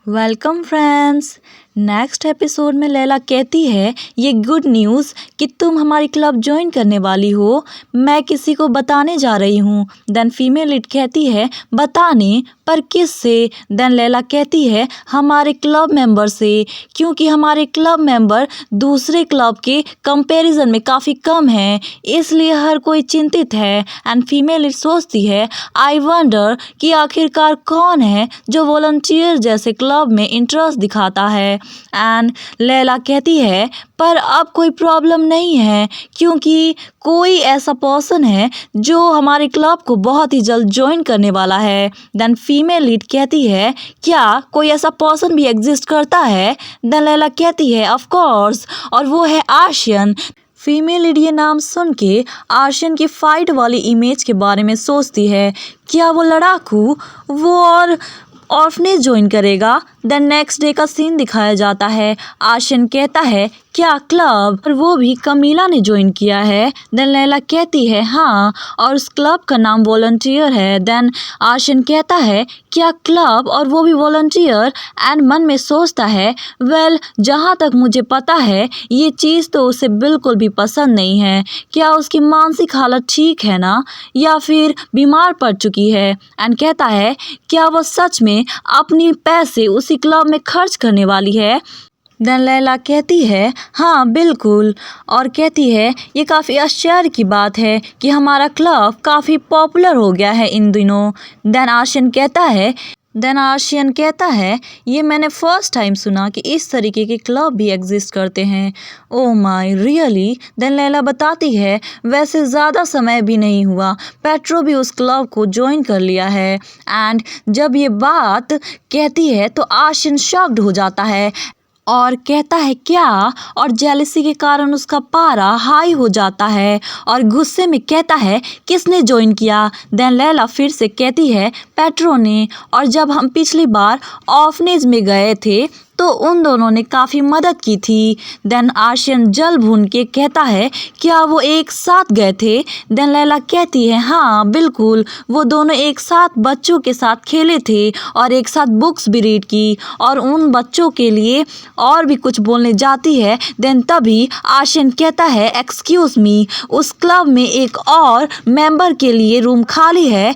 Welcome friends. Next episode में लैला कहती है ये गुड न्यूज़ कि तुम हमारी क्लब ज्वाइन करने वाली हो, मैं किसी को बताने जा रही हूँ। देन फीमेल लीड कहती है बताने पर किससे? देन लैला कहती है हमारे क्लब मेंबर से, क्योंकि हमारे क्लब मेंबर दूसरे क्लब के कंपैरिजन में काफ़ी कम हैं, इसलिए हर कोई चिंतित है। एंड फीमेल लीड सोचती है आई वंडर कि आखिरकार कौन है जो वॉलंटियर जैसे क्लब में इंटरेस्ट दिखाता है। एंड लैला कहती है पर अब कोई प्रॉब्लम नहीं है, क्योंकि कोई ऐसा पर्सन है जो हमारे क्लब को बहुत ही जल्द ज्वाइन करने वाला है। देन फीमेल लीड कहती है क्या कोई ऐसा पर्सन भी एग्जिस्ट करता है? देन लैला कहती है ऑफ कोर्स, और वो है आर्शियन। फीमेल लीड ये नाम सुन के आर्शियन की फाइट वाली इमेज के बारे में सोचती है। क्या वो लड़ाकू वो और ऑर्फनेज ज्वाइन करेगा? देन नेक्स्ट डे का सीन दिखाया जाता है। आर्शियन कहता है क्या क्लब? और वो भी कमीला ने ज्वाइन किया है। देन लैला कहती है हाँ, और उस क्लब का नाम वॉलंटियर है। देन आर्शियन कहता है क्या क्लब और वो भी वॉलंटियर? एंड मन में सोचता है वेल जहाँ तक मुझे पता है ये चीज़ तो उसे बिल्कुल भी पसंद नहीं है। क्या उसकी मानसिक हालत ठीक है ना, या फिर बीमार पड़ चुकी है? एंड कहता है क्या वो सच में अपनी पैसे उसी क्लब में खर्च करने वाली है? देन लैला कहती है हाँ बिल्कुल, और कहती है ये काफ़ी आश्चर्य की बात है कि हमारा क्लब काफ़ी पॉपुलर हो गया है इन दिनों। देन आर्शियन कहता है ये मैंने फर्स्ट टाइम सुना कि इस तरीके के क्लब भी एग्जिस्ट करते हैं। Oh my really? Then Laila बताती है वैसे ज़्यादा समय भी नहीं हुआ, पेट्रो भी उस क्लब को ज्वाइन कर लिया है। एंड जब ये बात कहती है तो आर्शियन शॉक्ड हो जाता है और कहता है क्या, और जेलसी के कारण उसका पारा हाई हो जाता है और गुस्से में कहता है किसने ज्वाइन किया? देन लैला फिर से कहती है पेट्रो ने, और जब हम पिछली बार ऑर्फनेज में गए थे तो उन दोनों ने काफ़ी मदद की थी। देन आर्शियन जल भून के कहता है क्या वो एक साथ गए थे? देन लैला कहती है हाँ बिल्कुल, वो दोनों एक साथ बच्चों के साथ खेले थे और एक साथ बुक्स भी रीड की, और उन बच्चों के लिए और भी कुछ बोलने जाती है। देन तभी आर्शियन कहता है एक्सक्यूज़ मी, उस क्लब में एक और मेंबर के लिए रूम खाली है?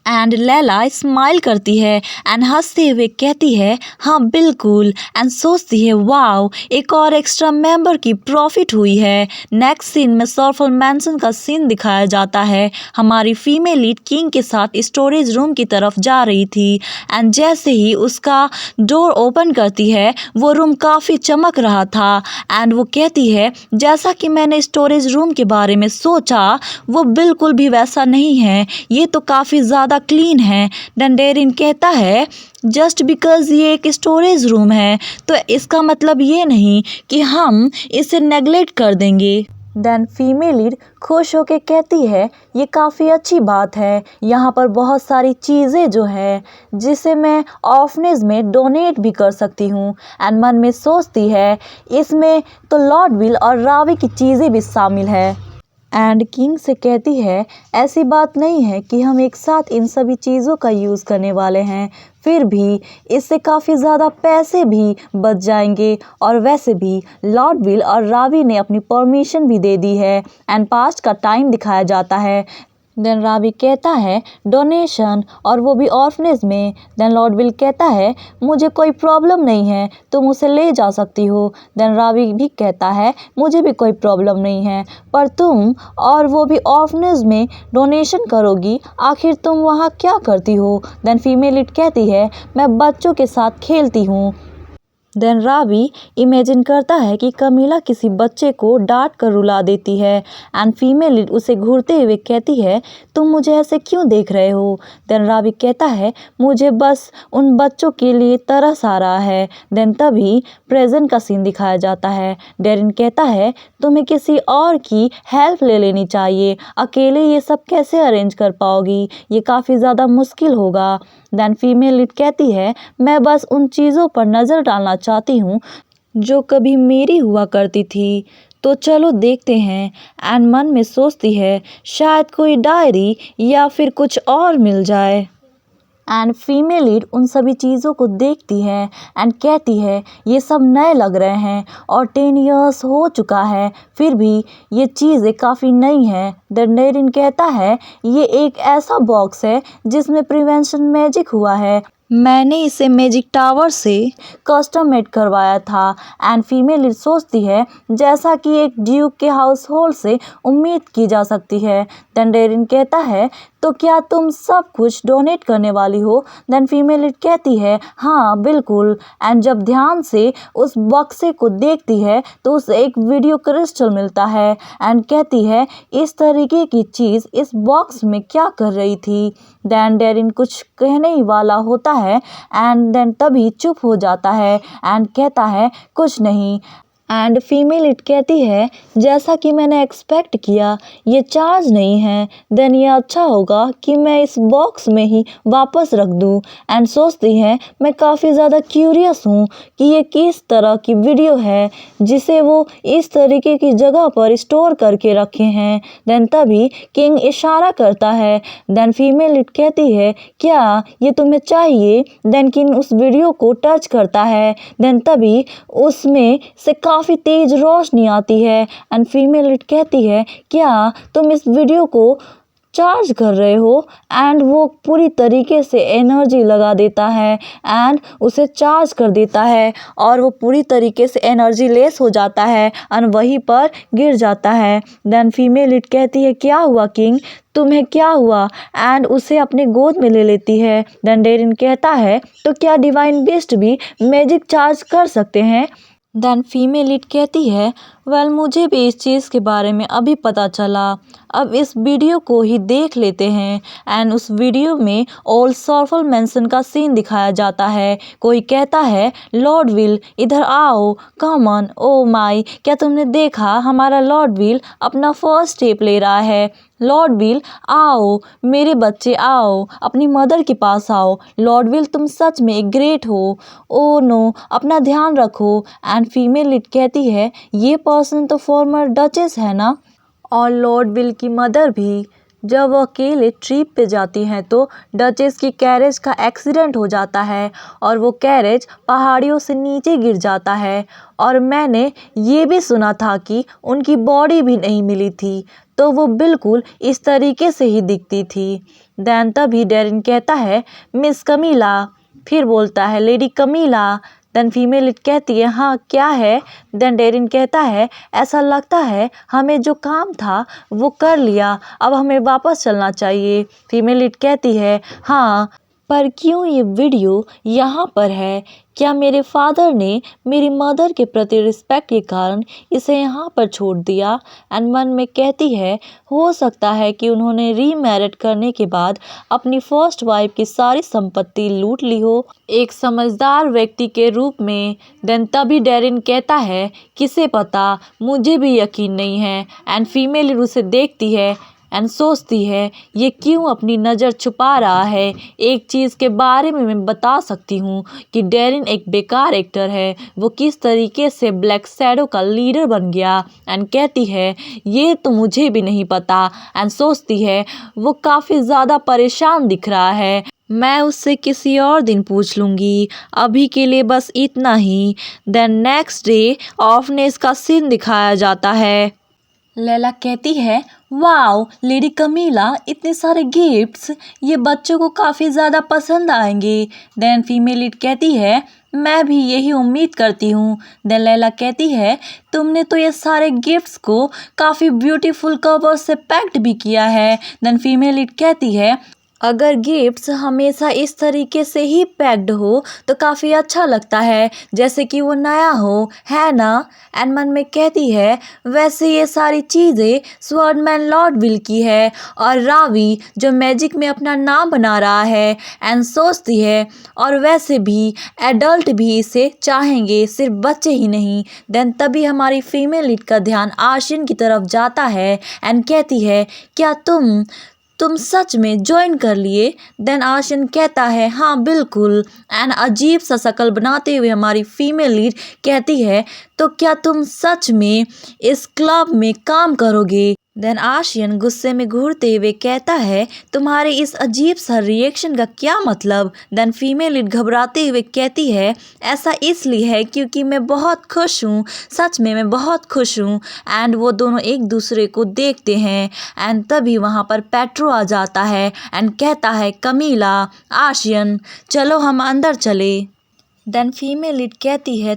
एंड लैला स्माइल करती है एंड हंसते हुए कहती है हाँ बिल्कुल, एंड सोचती है वाओ एक और एक्स्ट्रा मेंबर की प्रॉफिट हुई है। नेक्स्ट सीन में सर्फल मैंसन का सीन दिखाया जाता है। हमारी फीमेल लीड किंग के साथ स्टोरेज रूम की तरफ जा रही थी, एंड जैसे ही उसका डोर ओपन करती है वो रूम काफ़ी चमक रहा था। एंड वो कहती है जैसा कि मैंने स्टोरेज रूम के बारे में सोचा वो बिल्कुल भी वैसा नहीं है, ये तो काफ़ी ज़्यादा क्लीन है। डेरिन कहता है जस्ट बिकॉज ये एक स्टोरेज रूम है तो इसका मतलब ये नहीं कि हम इसे नेग्लेक्ट कर देंगे। देन फीमेल लीड खुश होकर कहती है ये काफ़ी अच्छी बात है, यहाँ पर बहुत सारी चीज़ें जो है जिसे मैं ऑर्फनेज में डोनेट भी कर सकती हूँ। एंड मन में सोचती है इसमें तो लॉर्ड विल और रावी की चीज़ें भी शामिल है। एंड किंग से कहती है ऐसी बात नहीं है कि हम एक साथ इन सभी चीज़ों का यूज़ करने वाले हैं, फिर भी इससे काफ़ी ज़्यादा पैसे भी बच जाएंगे, और वैसे भी लॉर्ड विल और रावी ने अपनी परमिशन भी दे दी है। एंड पास्ट का टाइम दिखाया जाता है। देन रावी कहता है डोनेशन, और वो भी ऑर्फनेज में। देन लॉर्ड विल कहता है मुझे कोई प्रॉब्लम नहीं है, तुम उसे ले जा सकती हो। देन रावी भी कहता है मुझे भी कोई प्रॉब्लम नहीं है, पर तुम और वो भी ऑर्फनेज में डोनेशन करोगी, आखिर तुम वहाँ क्या करती हो? देन फीमेल लीड कहती है मैं बच्चों के साथ खेलती हूँ। देन रावी इमेजिन करता है कि कमीला किसी बच्चे को डांट कर रुला देती है, एंड फीमेल लीड उसे घूरते हुए कहती है तुम मुझे ऐसे क्यों देख रहे हो? देन रावी कहता है मुझे बस उन बच्चों के लिए तरस आ रहा है। देन तभी प्रेजेंट का सीन दिखाया जाता है। डेरिन कहता है तुम्हें किसी और की हेल्प ले लेनी चाहिए, अकेले ये सब कैसे अरेंज कर पाओगी, ये काफ़ी ज़्यादा मुश्किल होगा। देन फीमेल लीड कहती है मैं बस उन चीज़ों पर नज़र डालना चाहती हूँ जो कभी मेरी हुआ करती थी, तो चलो देखते हैं। एंड मन में सोचती है शायद कोई डायरी या फिर कुछ और मिल जाए। एंड फीमेल लीड उन सभी चीज़ों को देखती है एंड कहती है ये सब नए लग रहे हैं और 10 इयर्स हो चुका है, फिर भी ये चीज़ें काफ़ी नई हैं। देन डेरिन कहता है ये एक ऐसा बॉक्स है जिसमें प्रिवेंशन मैजिक हुआ है, मैंने इसे मैजिक टावर से कस्टम मेड करवाया था। एंड फीमेल लीड सोचती है जैसा कि एक ड्यूक के हाउस होल्ड से उम्मीद की जा सकती है। देन डेरिन कहता है तो क्या तुम सब कुछ डोनेट करने वाली हो? देन फीमेल लीड कहती है हाँ बिल्कुल। एंड जब ध्यान से उस बक्से को देखती है तो उसे एक वीडियो क्रिस्टल मिलता है एंड कहती है इस तरीके की चीज़ इस बॉक्स में क्या कर रही थी। देन डेरिन कुछ कहने ही वाला होता है एंड देन तभी चुप हो जाता है एंड कहता है कुछ नहीं। एंड फीमेल लीड कहती है जैसा कि मैंने एक्सपेक्ट किया ये चार्ज नहीं है, देन ये अच्छा होगा कि मैं इस बॉक्स में ही वापस रख दूं। एंड सोचती है मैं काफ़ी ज़्यादा क्यूरियस हूँ कि ये किस तरह की वीडियो है जिसे वो इस तरीके की जगह पर स्टोर करके रखे हैं। देन तभी किंग इशारा करता है। देन फीमेल लीड कहती है क्या ये तुम्हें चाहिए? देन किंग उस वीडियो को टच करता है। देन तभी उसमें से काफ़ी तेज रोशनी आती है एंड फीमेल लीड कहती है क्या तुम इस वीडियो को चार्ज कर रहे हो? एंड वो पूरी तरीके से एनर्जी लगा देता है एंड उसे चार्ज कर देता है और वो पूरी तरीके से एनर्जी लेस हो जाता है एंड वहीं पर गिर जाता है। देन फीमेल लीड कहती है क्या हुआ किंग, तुम्हें क्या हुआ? एंड उसे अपने गोद में ले लेती है। देन डेरिन कहता है तो क्या डिवाइन बीस्ट भी मैजिक चार्ज कर सकते हैं? देन फीमेल लीड कहती है वेल मुझे भी इस चीज़ के बारे में अभी पता चला, अब इस वीडियो को ही देख लेते हैं। एंड उस वीडियो में ओल्ड सॉर्फल मैंसन का सीन दिखाया जाता है। कोई कहता है लॉर्ड विल इधर आओ, कम ऑन, ओ माई, क्या तुमने देखा हमारा लॉर्ड विल अपना फर्स्ट स्टेप ले रहा है। लॉर्ड विल आओ मेरे बच्चे, आओ अपनी मदर के पास आओ। लॉर्ड विल तुम सच में एक ग्रेट हो, ओ नो अपना ध्यान रखो। एंड फीमेल लीड कहती है ये पर्सन तो फॉर्मर डचेस है ना। और लॉर्ड विल की मदर भी जब वो अकेले ट्रिप पे जाती हैं तो डचेस की कैरेज का एक्सीडेंट हो जाता है और वो कैरेज पहाड़ियों से नीचे गिर जाता है। और मैंने ये भी सुना था कि उनकी बॉडी भी नहीं मिली थी, तो वो बिल्कुल इस तरीके से ही दिखती थी। देन तभी डेरिन कहता है मिस कमीला, फिर बोलता है लेडी कमीला। देन फीमेल लीड कहती है हाँ क्या है? देन डेरिन कहता है ऐसा लगता है हमें जो काम था वो कर लिया, अब हमें वापस चलना चाहिए। फीमेल लीड कहती है हाँ पर क्यों ये वीडियो यहाँ पर है? क्या मेरे फादर ने मेरी मदर के प्रति रिस्पेक्ट के कारण इसे यहाँ पर छोड़ दिया? एंड मन में कहती है हो सकता है कि उन्होंने रीमैरिड करने के बाद अपनी फर्स्ट वाइफ की सारी संपत्ति लूट ली हो एक समझदार व्यक्ति के रूप में। देन तभी डेरिन कहता है किसे पता, मुझे भी यकीन नहीं है। एंड फीमेल उसे देखती है एंड सोचती है ये क्यों अपनी नज़र छुपा रहा है। एक चीज़ के बारे में मैं बता सकती हूँ कि डेरिन एक बेकार एक्टर है, वो किस तरीके से ब्लैक शैडो का लीडर बन गया। एंड कहती है ये तो मुझे भी नहीं पता। एंड सोचती है वो काफ़ी ज़्यादा परेशान दिख रहा है, मैं उससे किसी और दिन पूछ लूँगी, अभी के लिए बस इतना ही। देन नेक्स्ट डे ऑफनेस का सीन दिखाया जाता है। लैला कहती है वाओ लेडी कमीला, इतने सारे गिफ्ट्स, ये बच्चों को काफ़ी ज़्यादा पसंद आएंगे। देन फीमेल लीड कहती है मैं भी यही उम्मीद करती हूँ। देन लैला कहती है तुमने तो ये सारे गिफ्ट्स को काफ़ी ब्यूटीफुल कवर से पैक्ड भी किया है। देन फीमेल लीड कहती है अगर गिफ्ट्स हमेशा इस तरीके से ही पैक्ड हो तो काफ़ी अच्छा लगता है, जैसे कि वो नया हो, है ना। एंड मन में कहती है वैसे ये सारी चीज़ें स्वॉर्डमैन लॉर्ड विल की है और रावी जो मैजिक में अपना नाम बना रहा है। एंड सोचती है और वैसे भी एडल्ट भी इसे चाहेंगे, सिर्फ बच्चे ही नहीं। देन तभी हमारी फीमेल लीड का ध्यान आशियन की तरफ जाता है एंड कहती है क्या तुम सच में ज्वाइन कर लिए? देन आशियन कहता है हाँ बिल्कुल। एंड अजीब सा शक्ल बनाते हुए हमारी फीमेल लीड कहती है तो क्या तुम सच में इस क्लब में काम करोगे? देन आशियन गुस्से में घूरते हुए कहता है, तुम्हारे इस अजीब सा रिएक्शन का क्या मतलब। देन फीमेल लीड घबराते हुए कहती है, ऐसा इसलिए है क्योंकि मैं बहुत खुश हूँ, सच में मैं बहुत खुश हूँ। एंड वो दोनों एक दूसरे को देखते हैं एंड तभी वहाँ पर पेट्रो आ जाता है एंड कहता है, कमीला, आशियन, चलो हम अंदर चले। देन फीमेल लीड कहती है,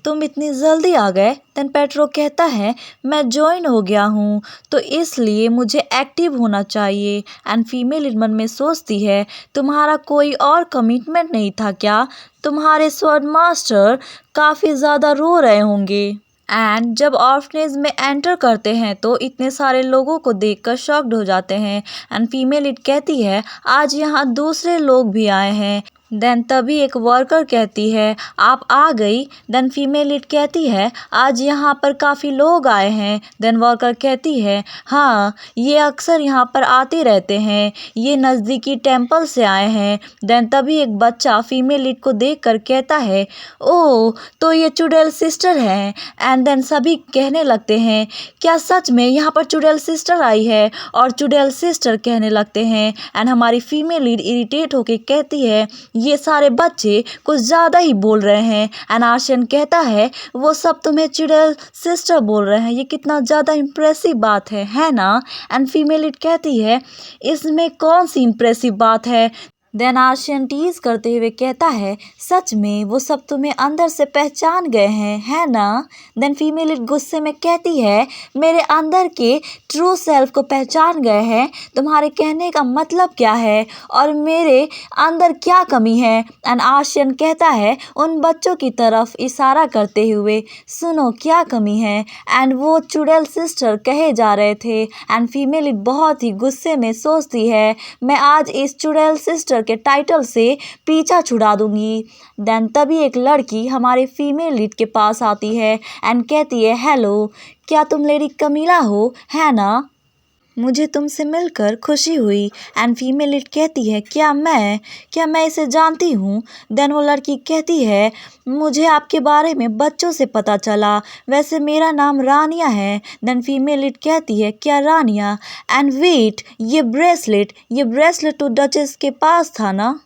तुम इतनी जल्दी आ गए। देन पेट्रो कहता है, मैं ज्वाइन हो गया हूँ तो इसलिए मुझे एक्टिव होना चाहिए। एंड फीमेल लीड मन में सोचती है, तुम्हारा कोई और कमिटमेंट नहीं था क्या? तुम्हारे स्वॉर्ड मास्टर काफ़ी ज़्यादा रो रहे होंगे। एंड जब ऑर्फनेज में एंटर करते हैं तो इतने सारे लोगों को देखकर शॉक्ड हो जाते हैं। एंड फीमेल लीड कहती है, आज यहाँ दूसरे लोग भी आए हैं। देन तभी एक वर्कर कहती है, आप आ गई। देन फीमेल लीड कहती है, आज यहाँ पर काफ़ी लोग आए हैं। देन वर्कर कहती है, हाँ, ये अक्सर यहाँ पर आते रहते हैं, ये नज़दीकी टेम्पल से आए हैं। देन तभी एक बच्चा फीमेल लीड को देखकर कहता है, ओह, तो ये चुड़ैल सिस्टर हैं। एंड देन सभी कहने लगते हैं, क्या सच में यहाँ पर चुड़ैल सिस्टर आई है? और चुड़ैल सिस्टर कहने लगते हैं। एंड हमारी फीमेल लीड इरिटेट होकर कहती है, ये सारे बच्चे कुछ ज़्यादा ही बोल रहे हैं। एंड आशियन कहता है, वो सब तुम्हें चुड़ैल सिस्टर बोल रहे हैं, ये कितना ज़्यादा इम्प्रेसिव बात है ना? एंड फीमेल लीड कहती है, इसमें कौन सी इम्प्रेसिव बात है? देन आशियन टीज करते हुए कहता है, सच में वो सब तुम्हें अंदर से पहचान गए हैं, है ना? देन फीमेल लीड गुस्से में कहती है, मेरे अंदर के ट्रू सेल्फ को पहचान गए हैं? तुम्हारे कहने का मतलब क्या है और मेरे अंदर क्या कमी है? एंड आशियन कहता है उन बच्चों की तरफ इशारा करते हुए, सुनो क्या कमी है? एंड वो चुड़ैल सिस्टर कहे जा रहे थे। एंड फीमेल लीड बहुत ही गुस्से में सोचती है, मैं आज इस चुड़ैल सिस्टर के टाइटल से पीछा छुड़ा दूंगी। देन तभी एक लड़की हमारे फीमेल लीड के पास आती है एंड कहती है, हेलो, क्या तुम लेडी कमीला हो, है ना? मुझे तुमसे मिलकर खुशी हुई। एंड फीमेल लीड कहती है, क्या मैं इसे जानती हूँ? देन वो लड़की कहती है, मुझे आपके बारे में बच्चों से पता चला, वैसे मेरा नाम रानिया है। देन फीमेल लीड कहती है, क्या रानिया? एंड वेट, ये ब्रेसलेट तो डचेस के पास था ना?